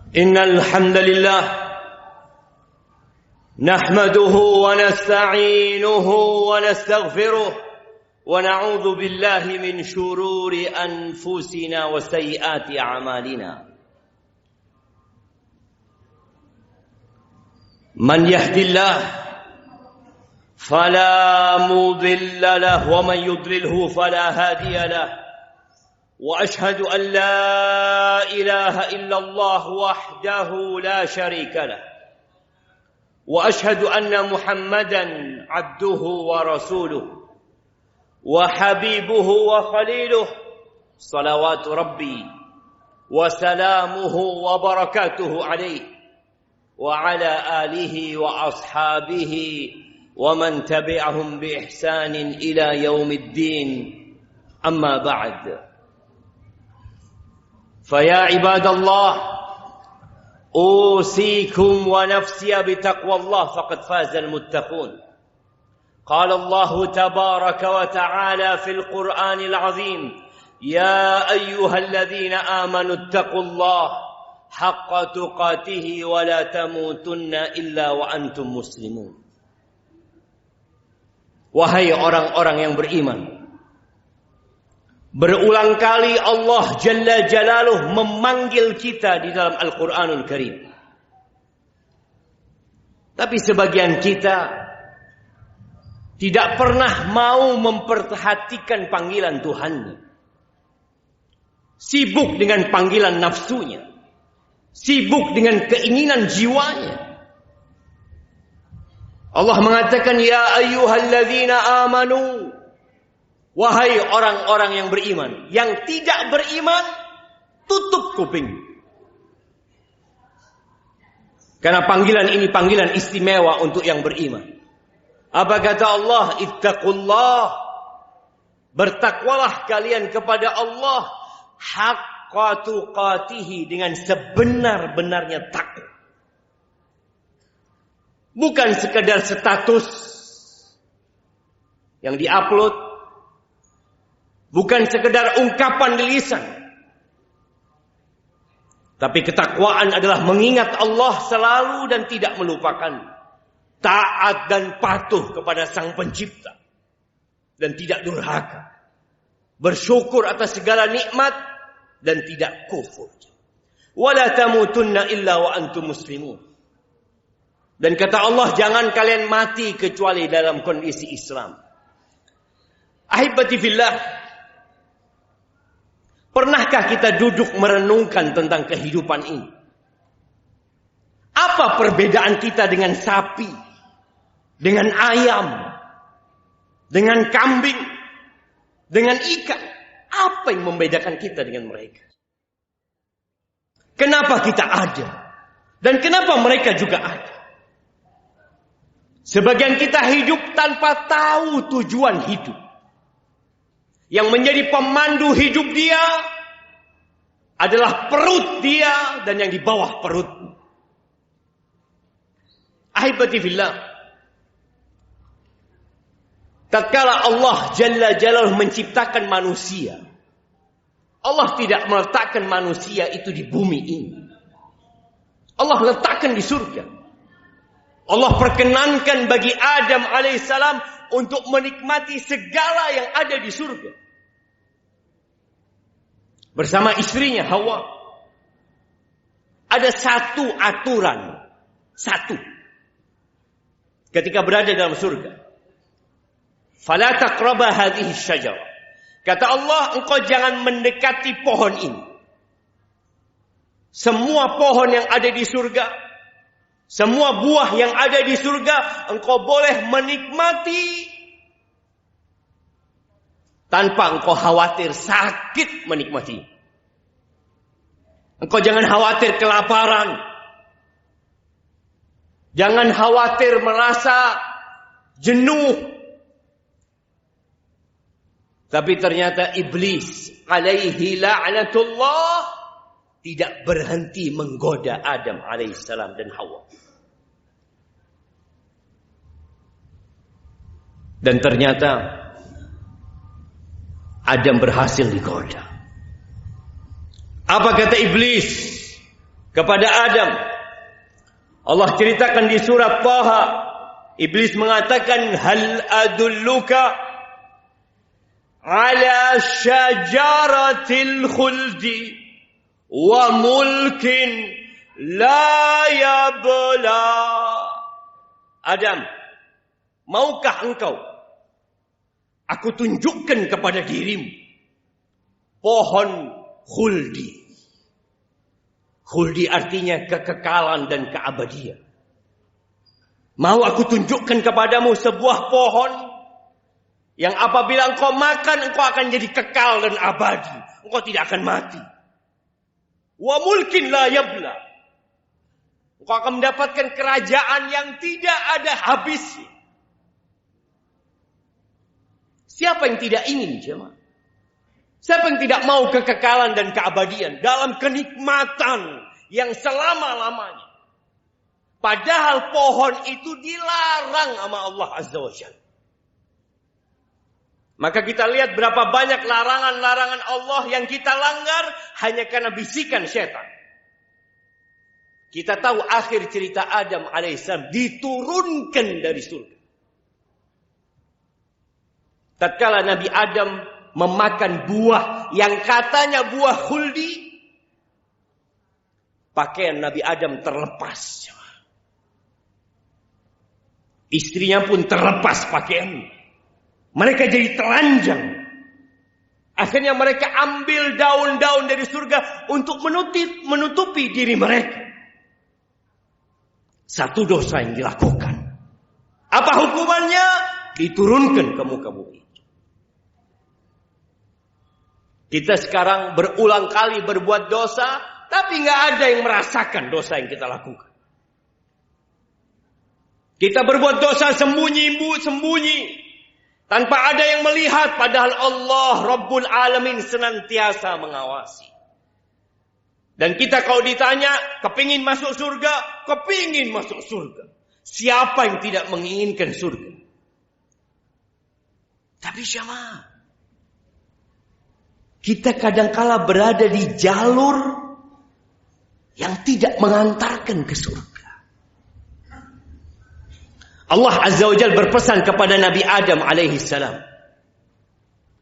Innal hamdalillah nahmaduhu wa nasta'inuhu wa nastaghfiruh wa na'udzu billahi min shururi anfusina wa sayyiati a'malina. Man yahdihillahu fala mudilla lahu wa man yudlilhu fala hadiya lahu. وأشهد أن لا إله إلا الله وحده لا شريك له وأشهد أن محمدا عبده ورسوله وحبيبه وخليله صلوات ربي وسلامه وبركاته عليه وعلى آله وأصحابه ومن تبعهم بإحسان إلى يوم الدين أما بعد فيا عباد الله أوصيكم ونفسي بتقوى الله فقد فاز المتقون. قال الله تبارك وتعالى في القرآن العظيم يا أيها الذين آمنوا اتقوا الله حق تقاته ولا تموتن إلا وأنتم مسلمون. Wahai orang-orang yang beriman, berulang kali Allah Jalla Jalaluh memanggil kita di dalam Al-Quranul Karim. Tapi sebagian kita tidak pernah mau memperhatikan panggilan Tuhannya. Sibuk dengan panggilan nafsunya. Sibuk dengan keinginan jiwanya. Allah mengatakan, Ya ayyuhalladzina amanu, wahai orang-orang yang beriman. Yang tidak beriman, tutup kuping. Karena panggilan ini panggilan istimewa untuk yang beriman. Apa kata Allah? Ittaqullah. Bertakwalah kalian kepada Allah. Haqqa tuqatihi, dengan sebenar-benarnya takwa. Bukan sekadar status yang diupload. Bukan sekedar ungkapan di lisan. Tapi ketakwaan adalah mengingat Allah selalu dan tidak melupakan. Taat dan patuh kepada Sang Pencipta. Dan tidak durhaka. Bersyukur atas segala nikmat dan tidak kufur. Wala tamutunna illa wa antum muslimun. Dan kata Allah, jangan kalian mati kecuali dalam kondisi Islam. Ahibati fillah, pernahkah kita duduk merenungkan tentang kehidupan ini? Apa perbedaan kita dengan sapi, dengan ayam, dengan kambing, dengan ikan? Apa yang membedakan kita dengan mereka? Kenapa kita ada? Dan kenapa mereka juga ada? Sebagian kita hidup tanpa tahu tujuan hidup. Yang menjadi pemandu hidup dia adalah perut dia dan yang di bawah perut. Ahibati fillah, tatkala Allah Jalla Jalaluhu menciptakan manusia, Allah tidak meletakkan manusia itu di bumi ini. Allah letakkan di surga. Allah perkenankan bagi Adam alaihissalam untuk menikmati segala yang ada di surga. Bersama istrinya Hawa. Ada satu aturan. Satu. Ketika berada dalam surga. Fala taqraba hadhihi syajarah. Kata Allah, engkau jangan mendekati pohon ini. Semua pohon yang ada di surga, semua buah yang ada di surga, engkau boleh menikmati tanpa engkau khawatir sakit menikmati. Engkau jangan khawatir kelaparan. Jangan khawatir merasa jenuh. Tapi ternyata iblis alaihi la'natullah tidak berhenti menggoda Adam alaihissalam dan Hawa. Dan ternyata Adam berhasil digoda. Apa kata iblis? kepada Adam. Allah ceritakan di surat Taha, iblis mengatakan, hal adulluka ala syajaratil khuldi wa mulkin la yabla. Adam, maukah engkau aku tunjukkan kepada dirimu pohon khuldi. Khuldi artinya kekekalan dan keabadian. Mau aku tunjukkan kepadamu sebuah pohon yang apabila engkau makan, engkau akan jadi kekal dan abadi. Engkau tidak akan mati. Wa mulkin la yabla. Engkau akan mendapatkan kerajaan yang tidak ada habisnya. Siapa yang tidak ingin, jemaah? Siapa yang tidak mau kekekalan dan keabadian dalam kenikmatan yang selama-lamanya? Padahal pohon itu dilarang sama Allah Azza wa Jalla. Maka kita lihat berapa banyak larangan-larangan Allah yang kita langgar hanya karena bisikan syaitan. Kita tahu akhir cerita Adam alaihissalam diturunkan dari surga. Tatkala Nabi Adam memakan buah yang katanya buah khuldi, pakaian Nabi Adam terlepas. Istrinya pun terlepas pakaian. Mereka jadi telanjang. Akhirnya mereka ambil daun-daun dari surga untuk menutupi diri mereka. Satu dosa yang dilakukan. Apa hukumannya? Diturunkan ke muka bumi. Kita sekarang berulang kali berbuat dosa, tapi nggak ada yang merasakan dosa yang kita lakukan. Kita berbuat dosa sembunyi, tanpa ada yang melihat, padahal Allah Rabbul Alamin senantiasa mengawasi. Dan kita kalau ditanya, kepingin masuk surga, kepingin masuk surga. Siapa yang tidak menginginkan surga? Tapi jemaah, kita kadangkala berada di jalur yang tidak mengantarkan ke surga. Allah Azza wa Jalla berpesan kepada Nabi Adam alaihi salam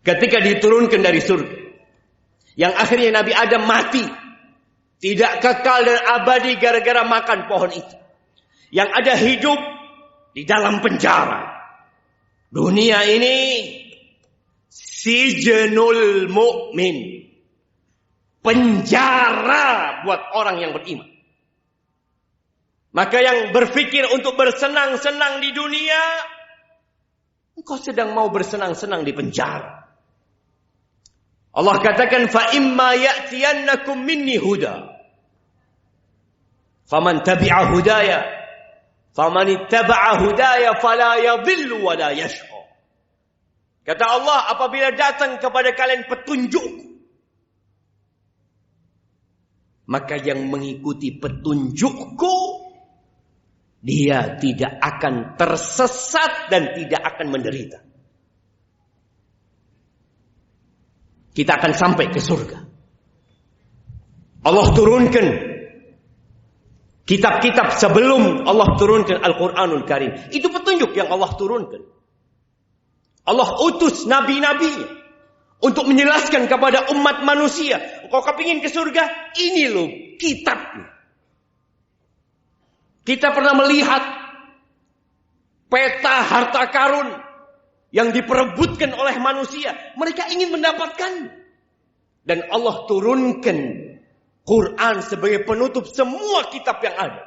ketika diturunkan dari surga, yang akhirnya Nabi Adam mati, tidak kekal dan abadi gara-gara makan pohon itu. Yang ada hidup di dalam penjara. Dunia ini sijnul mu'min, penjara buat orang yang beriman. Maka yang berpikir untuk bersenang-senang di dunia, engkau sedang mau bersenang-senang di penjara. Allah katakan, fa imma ya'tiyannakum minni huda faman tabi'a hudaya faman ittaba'a hudaya fala yadhillu wa la yashqa. Kata Allah, apabila datang kepada kalian petunjukku, maka yang mengikuti petunjukku, dia tidak akan tersesat dan tidak akan menderita. Kita akan sampai ke surga. Allah turunkan kitab-kitab sebelum Allah turunkan Al-Quranul Karim. Itu petunjuk yang Allah turunkan. Allah utus nabi-nabinya untuk menjelaskan kepada umat manusia, kau kepingin ke surga, ini loh kitabnya. Kita pernah melihat peta harta karun yang diperebutkan oleh manusia. Mereka ingin mendapatkan. Dan Allah turunkan Quran sebagai penutup semua kitab yang ada.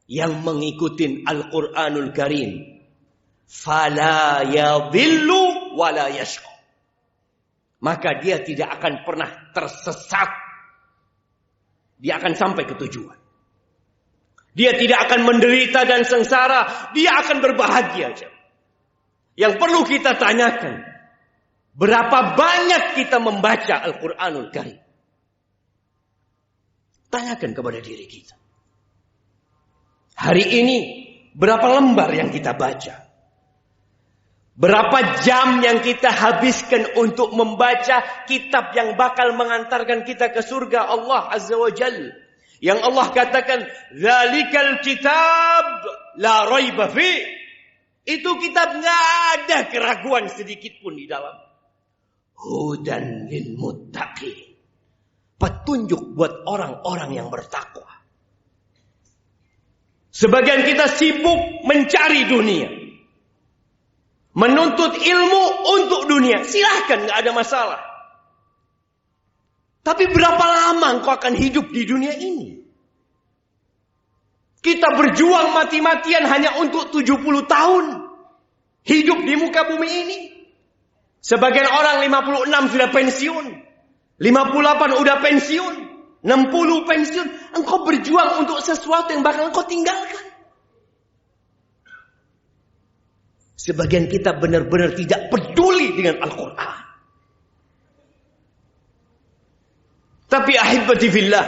Yang mengikuti Al-Quranul Karim, fala yadhillu wa la yashqa. Maka dia tidak akan pernah tersesat. Dia akan sampai ke tujuan. Dia tidak akan menderita dan sengsara. Dia akan berbahagia. Yang perlu kita tanyakan, berapa banyak kita membaca Al-Quranul Karim? Tanyakan kepada diri kita. Hari ini berapa lembar yang kita baca? Berapa jam yang kita habiskan untuk membaca kitab yang bakal mengantarkan kita ke surga Allah Azza wa Jalla? Yang Allah katakan, "Dzalikal kitab la raiba fi." Itu kitab enggak ada keraguan sedikit pun di dalam. Hudan lil muttaqin. Petunjuk buat orang-orang yang bertakwa. Sebagian kita sibuk mencari dunia. Menuntut ilmu untuk dunia. Silahkan, enggak ada masalah. Tapi berapa lama engkau akan hidup di dunia ini? Kita berjuang mati-matian hanya untuk 70 tahun. Hidup di muka bumi ini. Sebagian orang 56 sudah pensiun. 58 udah pensiun. 60 pensiun. Engkau berjuang untuk sesuatu yang bakal engkau tinggalkan. Sebagian kita benar-benar tidak peduli dengan Al-Quran. Tapi ahibati fillah,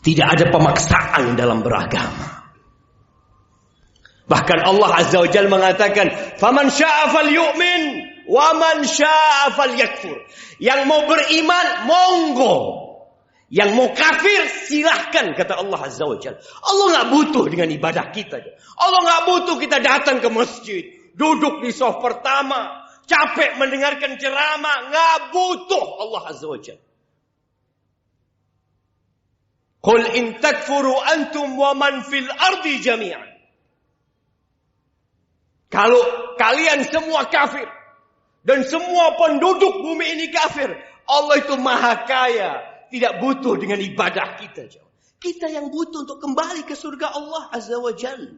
tidak ada pemaksaan dalam beragama. Bahkan Allah Azza wa Jalla mengatakan, "Faman syaa'a falyu'min wa man syaa'a falyakfur." Yang mau beriman, monggo. Yang mau kafir, silahkan, kata Allah Azza wa Jalla. Allah enggak butuh dengan ibadah kita. Allah enggak butuh kita datang ke masjid, duduk di saf pertama, capek mendengarkan ceramah, enggak butuh Allah Azza wa Jalla. Qul in takfuru antum wa man fil ardi jami'an. Kalau kalian semua kafir dan semua penduduk bumi ini kafir, Allah itu maha kaya, tidak butuh dengan ibadah kita. Kita yang butuh untuk kembali ke surga Allah Azza wa Jalla.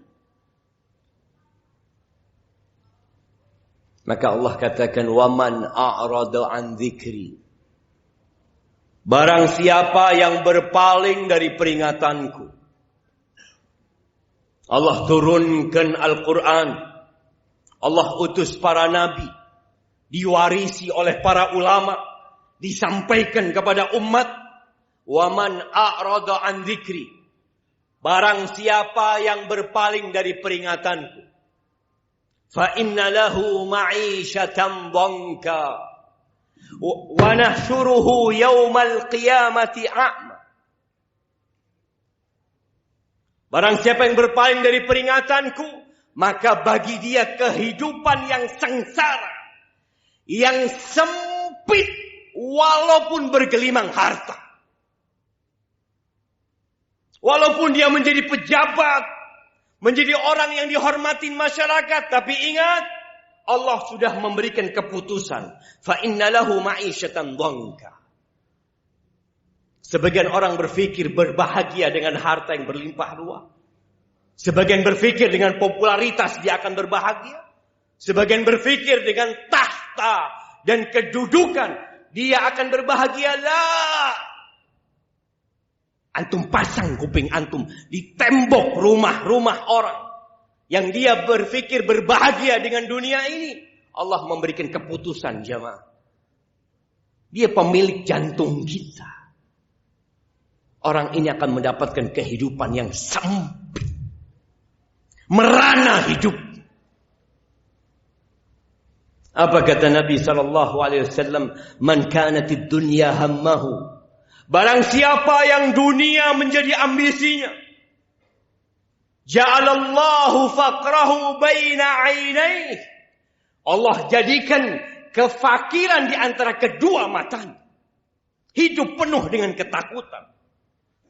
Maka Allah katakan, "Waman a'rada an dzikri." Barang siapa yang berpaling dari peringatanku. Allah turunkan Al-Quran. Allah utus para nabi. Diwarisi oleh para ulama. Disampaikan kepada umat. Waman a'rada an dzikri. Barang siapa yang berpaling dari peringatanku. Fa inna lahu ma'isyatan dhanka. Wa nahsyuruhu yaumal qiyamati a'ma. Barang siapa yang berpaling dari peringatanku, maka bagi dia kehidupan yang sengsara, yang sempit, walaupun bergelimang harta. Walaupun dia menjadi pejabat, menjadi orang yang dihormatin masyarakat, tapi ingat, Allah sudah memberikan keputusan. Fa inna lahu ma'isyatan dhanka. Sebagian orang berpikir berbahagia dengan harta yang berlimpah ruah. Sebagian berpikir dengan popularitas dia akan berbahagia. Sebagian berpikir dengan tahta dan kedudukan dia akan berbahagia. Lah. Antum pasang kuping antum di tembok rumah-rumah orang yang dia berpikir berbahagia dengan dunia ini. Allah memberikan keputusan, jamaah. Dia pemilik jantung kita. Orang ini akan mendapatkan kehidupan yang sempit. Merana hidup. Apa kata Nabi SAW? Man kanatid dunya hammahu. Barang siapa yang dunia menjadi ambisinya. Ja'alallahu faqrahu baina 'ainaih. Allah jadikan kefakiran di antara kedua matanya. Hidup penuh dengan ketakutan.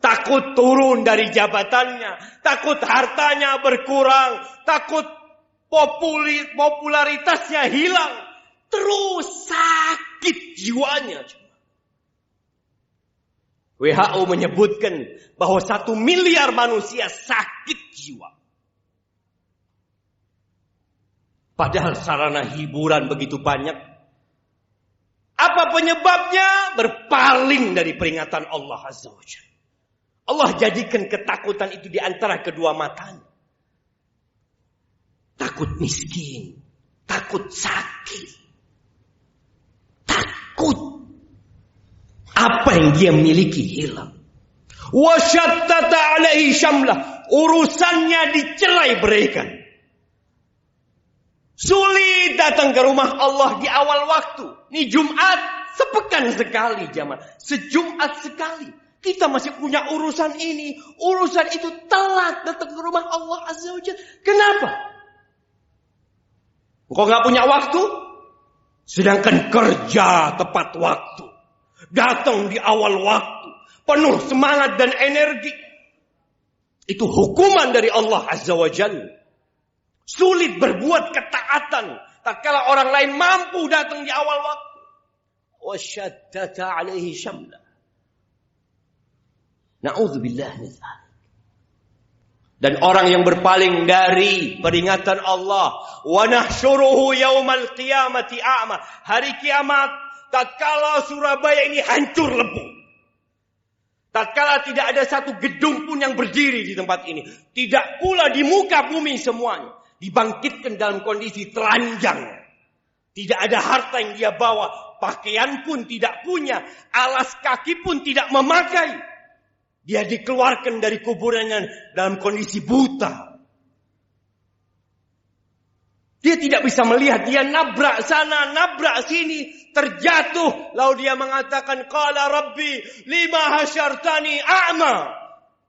Takut turun dari jabatannya, takut hartanya berkurang, takut popularitasnya hilang, terus sakit jiwanya. WHO menyebutkan bahwa 1 miliar manusia sakit jiwa. Padahal sarana hiburan begitu banyak. Apa penyebabnya? Berpaling dari peringatan Allah Azza wa Jalla. Allah jadikan ketakutan itu di antara kedua matanya. Takut miskin, takut sakit, takut apa yang dia miliki hilang. Wa syattata alaihi syamlah, urusannya dicerai-beraikan. Sulit datang ke rumah Allah di awal waktu. Ini Jumat, sepekan sekali jamaah, sejumat sekali. Kita masih punya urusan ini, urusan itu, telat datang ke rumah Allah Azza wa Jalla. Kenapa? Engkau gak punya waktu? Sedangkan kerja tepat waktu, datang di awal waktu, penuh semangat dan energi. Itu hukuman dari Allah Azza wa Jalla. Sulit berbuat ketaatan tatkala orang lain mampu datang di awal waktu. Wasyaddata alaihi syamla. Na'udzubillah min dzalik. Dan orang yang berpaling dari peringatan Allah, wa nahsyuruhu yaumal qiyamati a'ma. Hari kiamat tatkala Surabaya ini hancur lebur. Tatkala tidak ada satu gedung pun yang berdiri di tempat ini, tidak pula di muka bumi semuanya. Dibangkitkan dalam kondisi telanjang. Tidak ada harta yang dia bawa. Pakaian pun tidak punya. Alas kaki pun tidak memakai. Dia dikeluarkan dari kuburannya dalam kondisi buta. Dia tidak bisa melihat. Dia nabrak sana, nabrak sini. Terjatuh. Lalu dia mengatakan, Qala Rabbi lima hasyartani a'ma.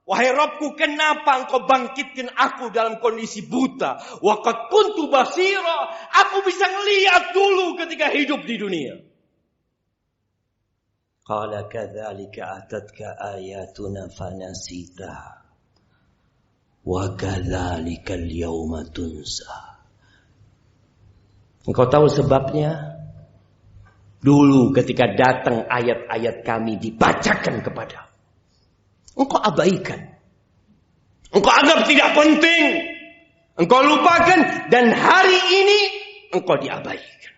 Wahai Rabbku, kenapa engkau bangkitkan aku dalam kondisi buta? Wa qad kuntu basira. Aku bisa ngelihat dulu ketika hidup di dunia. Qala kadzalika atatka ayatuna fanasitaha. Wa kadzalika al-yawma tunsa. Engkau tahu sebabnya? Dulu ketika datang ayat-ayat kami dibacakan kepada engkau abaikan. Engkau anggap tidak penting. Engkau lupakan. Dan hari ini engkau diabaikan.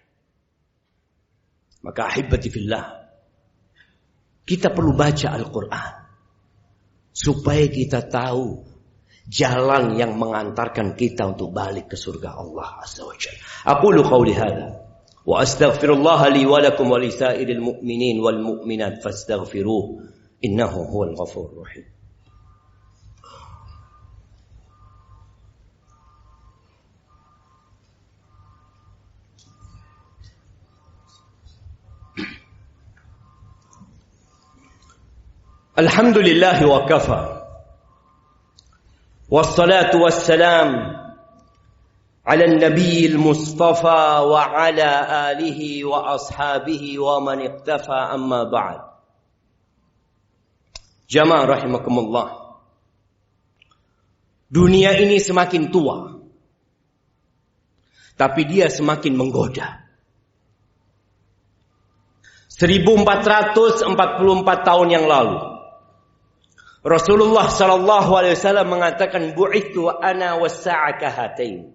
Maka ahibati fillah, kita perlu baca Al-Quran. Supaya kita tahu jalan yang mengantarkan kita untuk balik ke surga Allah Azza wa Jalla. Aqulu qawli hadha. Wa astaghfirullah li wa lakum wa li sa'iril mu'minin wal mu'minat fastaghfiruh. Innahu huwal ghafurur rahim. Alhamdulillah wa kafa. Wassalatu wassalam ala an-nabiyil mustafa wa ala alihi wa ashabihi wa man iqtafa amma ba'd. Jamaah rahimakumullah. Dunia ini semakin tua, tapi dia semakin menggoda. 1444 tahun yang lalu, Rasulullah sallallahu alaihi wasallam mengatakan, bu'ithu ana was-sa'a kahatain.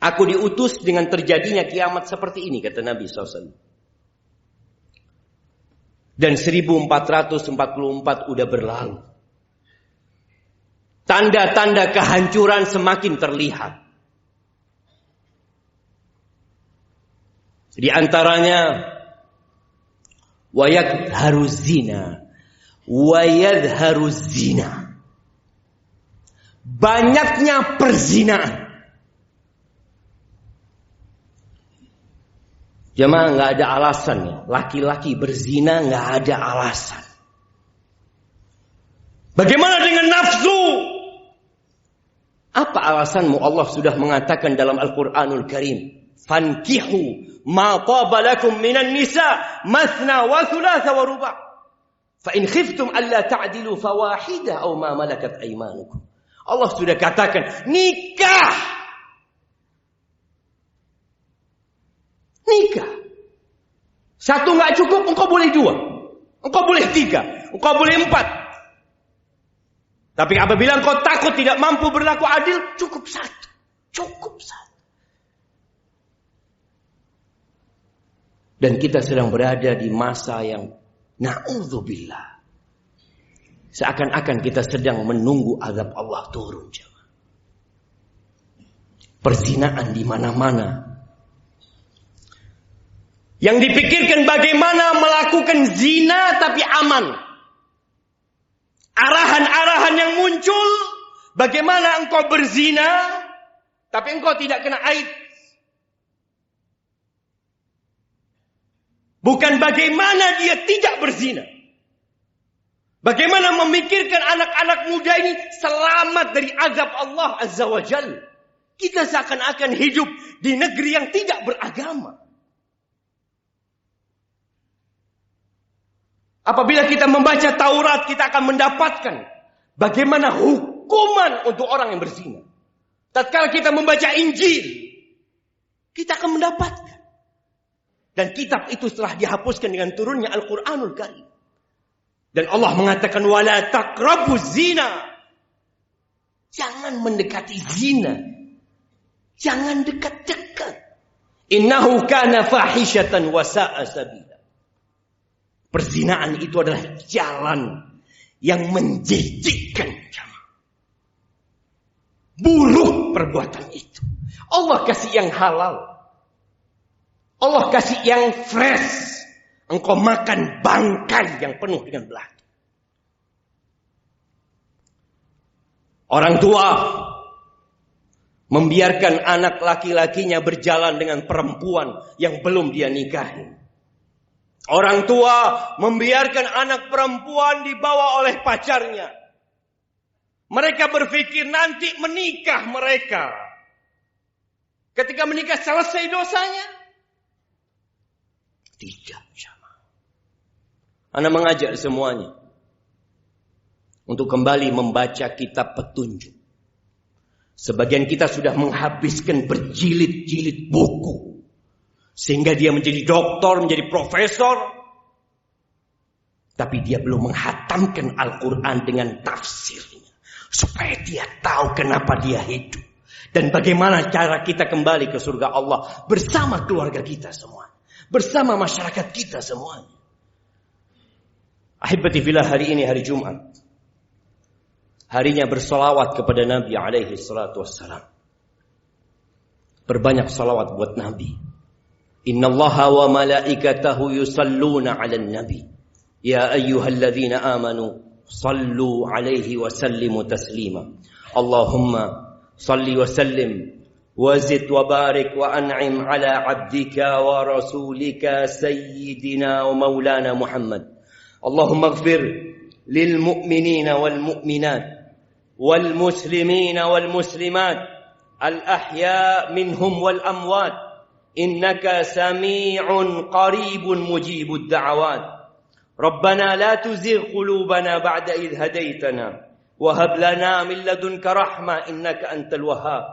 Aku diutus dengan terjadinya kiamat seperti ini, kata Nabi SAW. Dan 1444 udah berlalu. Tanda-tanda kehancuran semakin terlihat. Di antaranya wayadharu zina. Wayadharu zina. Banyaknya perzinaan. Jemaah, nggak ada alasan ya. Laki-laki berzina nggak ada alasan. Bagaimana dengan nafsu? Apa alasanmu? Allah sudah mengatakan dalam Al-Quranul Karim, fankihu ma taba lakum minan nisa mathna wa thulatha wa ruba'. Fa in khiftum alla ta'dilu fawahidah aw ma malakat aymanukum. Allah sudah katakan, nikah. Nikah. Satu nggak cukup, engkau boleh 2. Engkau boleh 3. Engkau boleh 4. Tapi apabila engkau takut tidak mampu berlaku adil, cukup 1. Cukup 1. Dan kita sedang berada di masa yang na'udzubillah. Seakan-akan kita sedang menunggu azab Allah turun. Perzinaan di mana-mana. Yang dipikirkan bagaimana melakukan zina tapi aman. Arahan-arahan yang muncul, bagaimana engkau berzina tapi engkau tidak kena aib. Bukan bagaimana dia tidak berzina. Bagaimana memikirkan anak-anak muda ini selamat dari azab Allah Azza wa Jalla. Kita seakan-akan hidup di negeri yang tidak beragama. Apabila kita membaca Taurat, kita akan mendapatkan bagaimana hukuman untuk orang yang berzina. Tatkala kita membaca Injil, kita akan mendapatkan. Dan kitab itu setelah dihapuskan dengan turunnya Al-Quranul Karim. Dan Allah mengatakan, wala taqrabuz zina. Jangan mendekati zina. Jangan dekat-dekat. Innahu kana fahishatan wa sa'a sabila. Perzinaan itu adalah jalan yang menjijikkan. Buruk perbuatan itu. Allah kasih yang halal. Allah kasih yang fresh. Engkau makan bangkai yang penuh dengan belati. Orang tua membiarkan anak laki-lakinya berjalan dengan perempuan yang belum dia nikahi. Orang tua membiarkan anak perempuan dibawa oleh pacarnya. Mereka berpikir nanti menikah mereka. Ketika menikah selesai dosanya? Tidak. Anda mengajak semuanya untuk kembali membaca kitab petunjuk. Sebagian kita sudah menghabiskan berjilid-jilid buku. Sehingga dia menjadi doktor, menjadi profesor. Tapi dia belum menghatamkan Al-Quran dengan tafsirnya. Supaya dia tahu kenapa dia hidup. Dan bagaimana cara kita kembali ke surga Allah bersama keluarga kita semua. Bersama masyarakat kita semuanya. Ahibati fillah, hari ini hari Jumat. Harinya bersolawat kepada Nabi alaihi salatu wassalam. Berbanyak salawat buat Nabi. Innallaha wa malaikatahu yusalluna 'alan nabi. Ya ayyuhalladzina amanu sallu 'alaihi wa sallimu taslima. Allahumma salli wa sallim wa zid wa barik wa an'im 'ala 'abdika wa rasulika sayyidina wa maulana Muhammad. اللهم اغفر للمؤمنين والمؤمنات والمسلمين والمسلمات الأحياء منهم والأموات إنك سميع قريب مجيب الدعوات ربنا لا تزغ قلوبنا بعد إذ هديتنا وهب لنا من لدنك رحمة إنك أنت الوهاب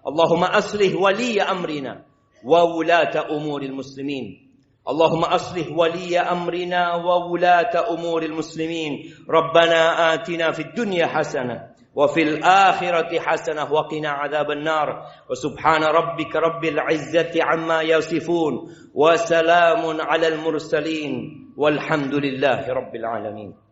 اللهم أصلح ولي أمرنا وولاة أمور المسلمين اللهم أصلح ولي أمرنا وولاة أمور المسلمين ربنا آتنا في الدنيا حسنة وفي الآخرة حسنة وقنا عذاب النار وسبحان ربك رب العزة عما يصفون وسلام على المرسلين والحمد لله رب العالمين.